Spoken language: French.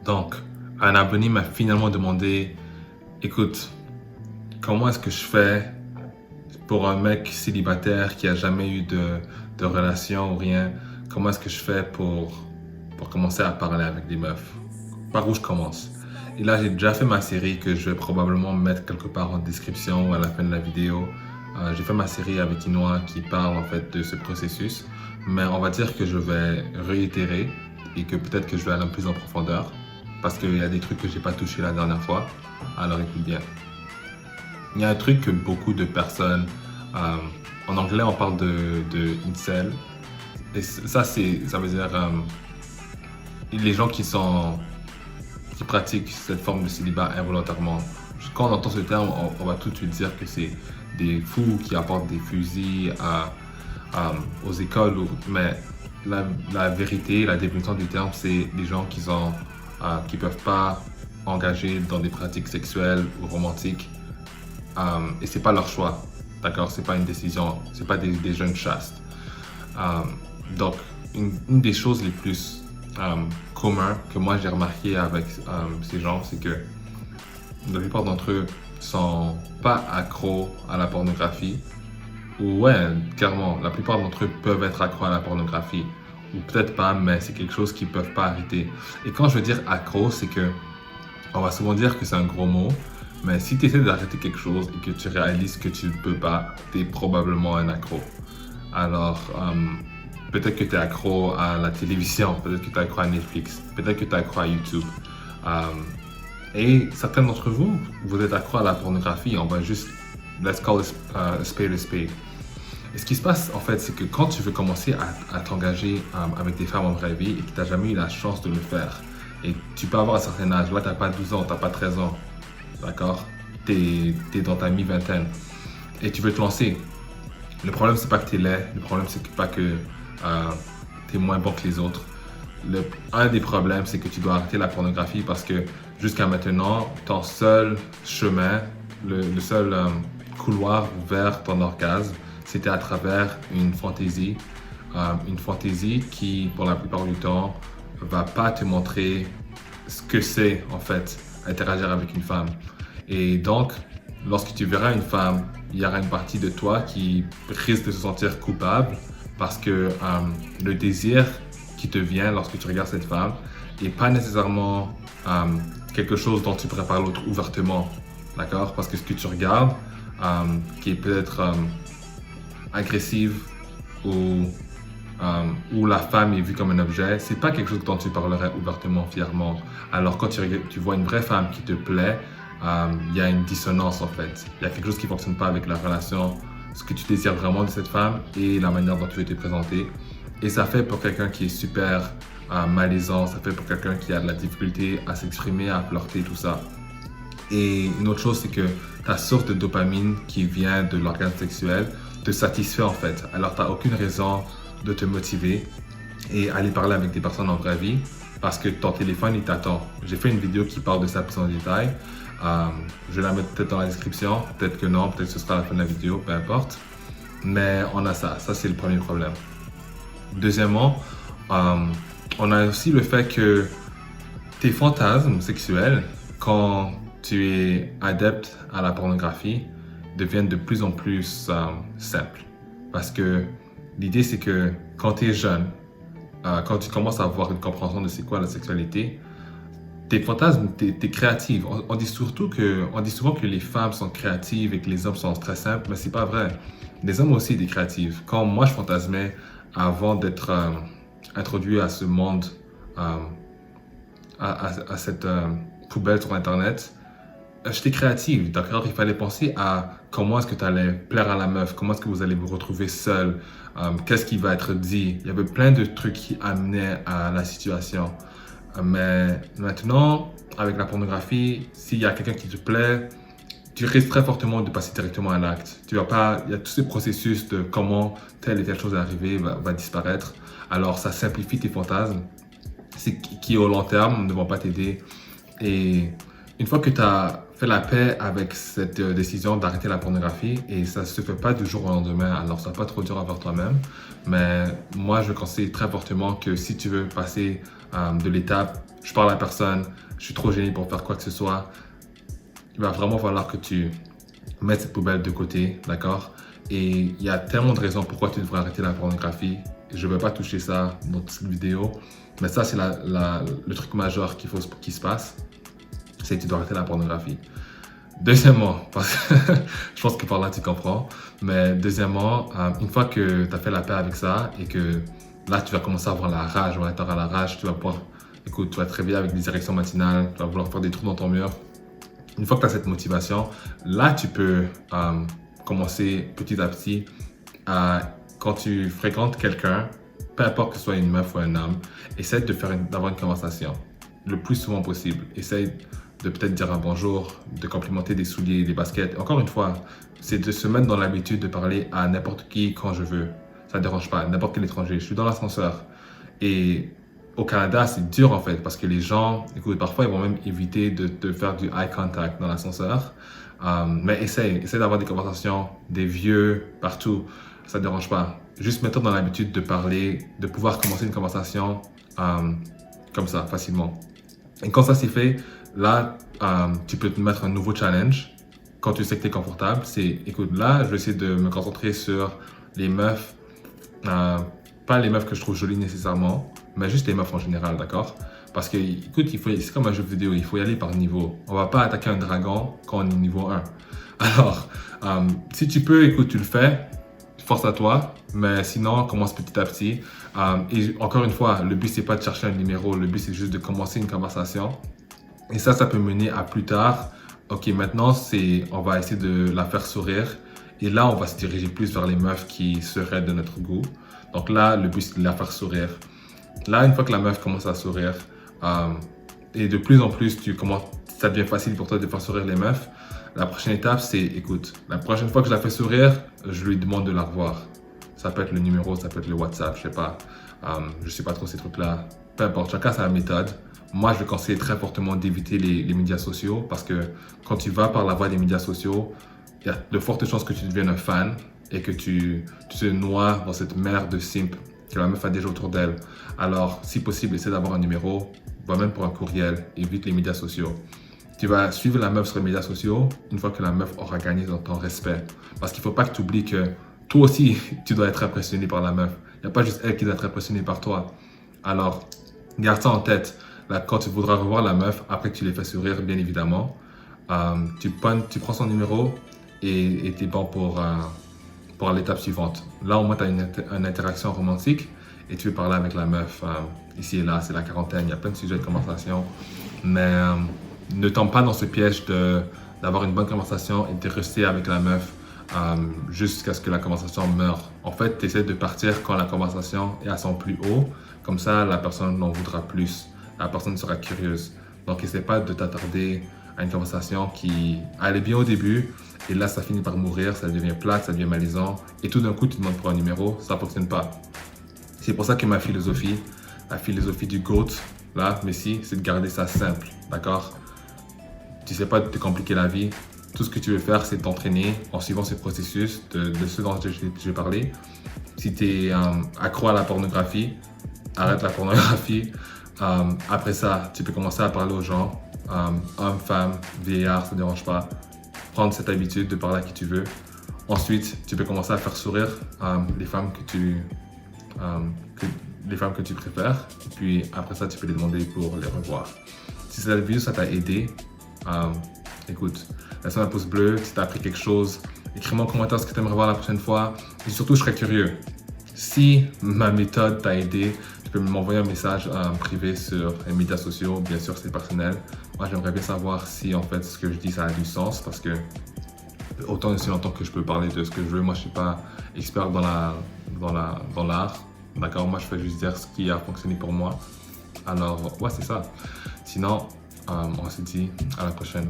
Donc, un abonné m'a finalement demandé, écoute, comment est-ce que je fais pour un mec célibataire qui a jamais eu de relation ou rien, comment est-ce que je fais pour commencer à parler avec des meufs? Par où je commence? Et là, j'ai déjà fait ma série que je vais probablement mettre quelque part en description ou à la fin de la vidéo. J'ai fait ma série avec Inoa qui parle en fait de ce processus, mais on va dire que je vais réitérer et que peut-être que je vais aller plus en profondeur parce qu'il y a des trucs que j'ai pas touché la dernière fois. Alors écoute bien. Il y a un truc que beaucoup de personnes, en anglais on parle de incel, et ça veut dire les gens qui pratiquent cette forme de célibat involontairement. Quand on entend ce terme, on va tout de suite dire que c'est des fous qui apportent des fusils aux écoles, mais la vérité, la définition du terme, c'est des gens qui peuvent pas engager dans des pratiques sexuelles ou romantiques. Et c'est pas leur choix, d'accord? C'est pas une décision, c'est pas des jeunes chastes. Donc, une des choses les plus communes que moi j'ai remarqué avec ces gens, c'est que la plupart d'entre eux sont pas accros à la pornographie. Ou ouais, clairement, la plupart d'entre eux peuvent être accros à la pornographie. Ou peut-être pas, mais c'est quelque chose qu'ils peuvent pas arrêter. Et quand je veux dire accro, c'est que on va souvent dire que c'est un gros mot. Mais si tu essaies d'arrêter quelque chose et que tu réalises que tu ne peux pas, tu es probablement un accro. Alors, peut-être que tu es accro à la télévision, peut-être que tu es accro à Netflix, peut-être que tu es accro à YouTube. Et certains d'entre vous, vous êtes accro à la pornographie. On va juste, let's call a spade a spade. Et ce qui se passe, en fait, c'est que quand tu veux commencer à t'engager avec des femmes en vraie vie et que tu n'as jamais eu la chance de le faire, et tu peux avoir un certain âge, là, tu n'as pas 12 ans, tu n'as pas 13 ans, d'accord? T'es dans ta mi-vingtaine et tu veux te lancer. Le problème, c'est pas que t'es laid. Le problème, c'est pas que t'es moins bon que les autres. Un des problèmes, c'est que tu dois arrêter la pornographie parce que jusqu'à maintenant, ton seul chemin, le seul couloir vers ton orgasme, c'était à travers une fantaisie. Une fantaisie qui, pour la plupart du temps, va pas te montrer ce que c'est, en fait, interagir avec une femme. Et donc, lorsque tu verras une femme, il y aura une partie de toi qui risque de se sentir coupable parce que le désir qui te vient lorsque tu regardes cette femme n'est pas nécessairement quelque chose dont tu pourrais parler ouvertement, d'accord? Parce que ce que tu regardes, qui est peut-être agressive où la femme est vue comme un objet, c'est pas quelque chose dont tu parlerais ouvertement, fièrement. Alors quand tu vois une vraie femme qui te plaît, il y a une dissonance en fait. Il y a quelque chose qui fonctionne pas avec la relation, ce que tu désires vraiment de cette femme et la manière dont tu veux te présenter. Et ça fait pour quelqu'un qui est super malaisant, ça fait pour quelqu'un qui a de la difficulté à s'exprimer, à flirter, tout ça. Et une autre chose, c'est que ta source de dopamine qui vient de l'organe sexuel te satisfait en fait. Alors tu n'as aucune raison de te motiver et aller parler avec des personnes en vraie vie parce que ton téléphone il t'attend. J'ai fait une vidéo qui parle de ça plus en détail. Je vais la mettre peut-être dans la description, peut-être que non, peut-être que ce sera à la fin de la vidéo, peu importe. Mais on a ça c'est le premier problème. Deuxièmement, on a aussi le fait que tes fantasmes sexuels, quand tu es adepte à la pornographie, deviennent de plus en plus simples. Parce que l'idée, c'est que quand tu es jeune, quand tu commences à avoir une compréhension de c'est quoi la sexualité, tes fantasmes, t'es créative. On dit souvent que les femmes sont créatives et que les hommes sont très simples, mais c'est pas vrai. Les hommes aussi des créatifs. Quand moi je fantasmais avant d'être introduit à ce monde, à cette poubelle sur Internet, j'étais créative, d'accord? Il fallait penser à comment est-ce que tu allais plaire à la meuf, comment est-ce que vous allez vous retrouver seul, qu'est-ce qui va être dit. Il y avait plein de trucs qui amenaient à la situation. Mais maintenant, avec la pornographie, s'il y a quelqu'un qui te plaît, tu risques très fortement de passer directement à l'acte. Il y a tout ce processus de comment telle et telle chose est arrivée va disparaître. Alors, ça simplifie tes fantasmes, qui au long terme ne vont pas t'aider. Et une fois que tu as fait la paix avec cette décision d'arrêter la pornographie, et ça ne se fait pas du jour au lendemain, alors ça va pas trop dur envers toi-même, mais moi je conseille très fortement que si tu veux passer de l'étape je parle à personne, je suis trop gêné pour faire quoi que ce soit, il va vraiment falloir que tu mettes cette poubelle de côté, d'accord? Et il y a tellement de raisons pourquoi tu devrais arrêter la pornographie. Je ne vais pas toucher ça dans cette vidéo, mais ça, c'est le truc majeur qu'il se passe, c'est que tu dois arrêter la pornographie. Deuxièmement, parce que je pense que par là tu comprends, mais deuxièmement, une fois que tu as fait la paix avec ça et que là tu vas commencer à avoir la rage, tu auras la rage, tu vas pouvoir, écoute, tu vas te réveiller avec des érections matinales, tu vas vouloir faire des trous dans ton mur. Une fois que tu as cette motivation, là tu peux commencer petit à petit quand tu fréquentes quelqu'un, peu importe que ce soit une meuf ou un homme, essaie d'avoir une conversation le plus souvent possible. Essaie de peut-être dire un bonjour, de complimenter des souliers, des baskets. Encore une fois, c'est de se mettre dans l'habitude de parler à n'importe qui quand je veux. Ça ne dérange pas, n'importe quel étranger. Je suis dans l'ascenseur et au Canada, c'est dur en fait parce que les gens, écoute, parfois ils vont même éviter de faire du eye contact dans l'ascenseur. Mais essaie d'avoir des conversations, des vieux, partout. Ça ne dérange pas. Juste mets-toi dans l'habitude de parler, de pouvoir commencer une conversation comme ça, facilement. Et quand ça c'est fait, là, tu peux te mettre un nouveau challenge quand tu sais que tu es confortable. C'est, écoute, là, je vais essayer de me concentrer sur les meufs, pas les meufs que je trouve jolies nécessairement, mais juste les meufs en général, d'accord? Parce que, écoute, c'est comme un jeu vidéo, il faut y aller par niveau. On va pas attaquer un dragon quand on est niveau 1. Alors, si tu peux, écoute, tu le fais, force à toi, mais sinon, commence petit à petit. Et encore une fois, le but, c'est pas de chercher un numéro, le but, c'est juste de commencer une conversation. Et ça peut mener à plus tard. Ok, maintenant, on va essayer de la faire sourire. Et là, on va se diriger plus vers les meufs qui seraient de notre goût. Donc là, le but, c'est de la faire sourire. Là, une fois que la meuf commence à sourire, et de plus en plus, ça devient facile pour toi de faire sourire les meufs. La prochaine étape, c'est, écoute, la prochaine fois que je la fais sourire, je lui demande de la revoir. Ça peut être le numéro, ça peut être le WhatsApp, je sais pas. Je sais pas trop ces trucs-là. Peu importe, chacun sa méthode. Moi, je vais conseiller très fortement d'éviter les médias sociaux parce que quand tu vas par la voie des médias sociaux, il y a de fortes chances que tu deviennes un fan et que tu te noies dans cette mer de simp que la meuf a déjà autour d'elle. Alors, si possible, essaie d'avoir un numéro, va même pour un courriel, évite les médias sociaux. Tu vas suivre la meuf sur les médias sociaux une fois que la meuf aura gagné dans ton respect. Parce qu'il ne faut pas que tu oublies que toi aussi, tu dois être impressionné par la meuf. Il n'y a pas juste elle qui doit être impressionnée par toi. Alors, garde ça en tête. Là, quand tu voudras revoir la meuf, après que tu l'aies fait sourire, bien évidemment, tu prends son numéro et tu es bon pour l'étape suivante. Là, au moins, tu as une interaction romantique et tu veux parler avec la meuf. Ici et là, c'est la quarantaine, il y a plein de sujets de conversation. Mais ne tombe pas dans ce piège d'avoir une bonne conversation et de rester avec la meuf jusqu'à ce que la conversation meure. En fait, tu essaies de partir quand la conversation est à son plus haut. Comme ça, la personne en voudra plus. La personne sera curieuse. Donc, n'essaie pas de t'attarder à une conversation qui allait bien au début et là, ça finit par mourir, ça devient plate, ça devient malaisant et tout d'un coup, tu demandes pour un numéro, ça ne fonctionne pas. C'est pour ça que la philosophie du GOAT, là, Messi, c'est de garder ça simple, d'accord? Tu ne sais pas de te compliquer la vie. Tout ce que tu veux faire, c'est t'entraîner en suivant ce processus de ce dont j'ai parlé. Si tu es accro à la pornographie, arrête la pornographie. Après ça, tu peux commencer à parler aux gens, hommes, femmes, vieillards, ça ne dérange pas. Prendre cette habitude de parler à qui tu veux. Ensuite, tu peux commencer à faire sourire les femmes que tu préfères. Et puis après ça, tu peux les demander pour les revoir. Si cette vidéo, ça t'a aidé, écoute, laisse-moi un pouce bleu. Si tu as appris quelque chose, écris-moi en commentaire ce que tu aimerais voir la prochaine fois. Et surtout, je serais curieux. Si ma méthode t'a aidé, tu peux m'envoyer un message privé sur les médias sociaux. Bien sûr, c'est personnel. Moi, j'aimerais bien savoir si en fait ce que je dis, ça a du sens parce que autant aussi longtemps que je peux parler de ce que je veux. Moi, je ne suis pas expert dans l'art. D'accord? Moi, je fais juste dire ce qui a fonctionné pour moi. Alors, ouais, c'est ça. Sinon, on se dit à la prochaine.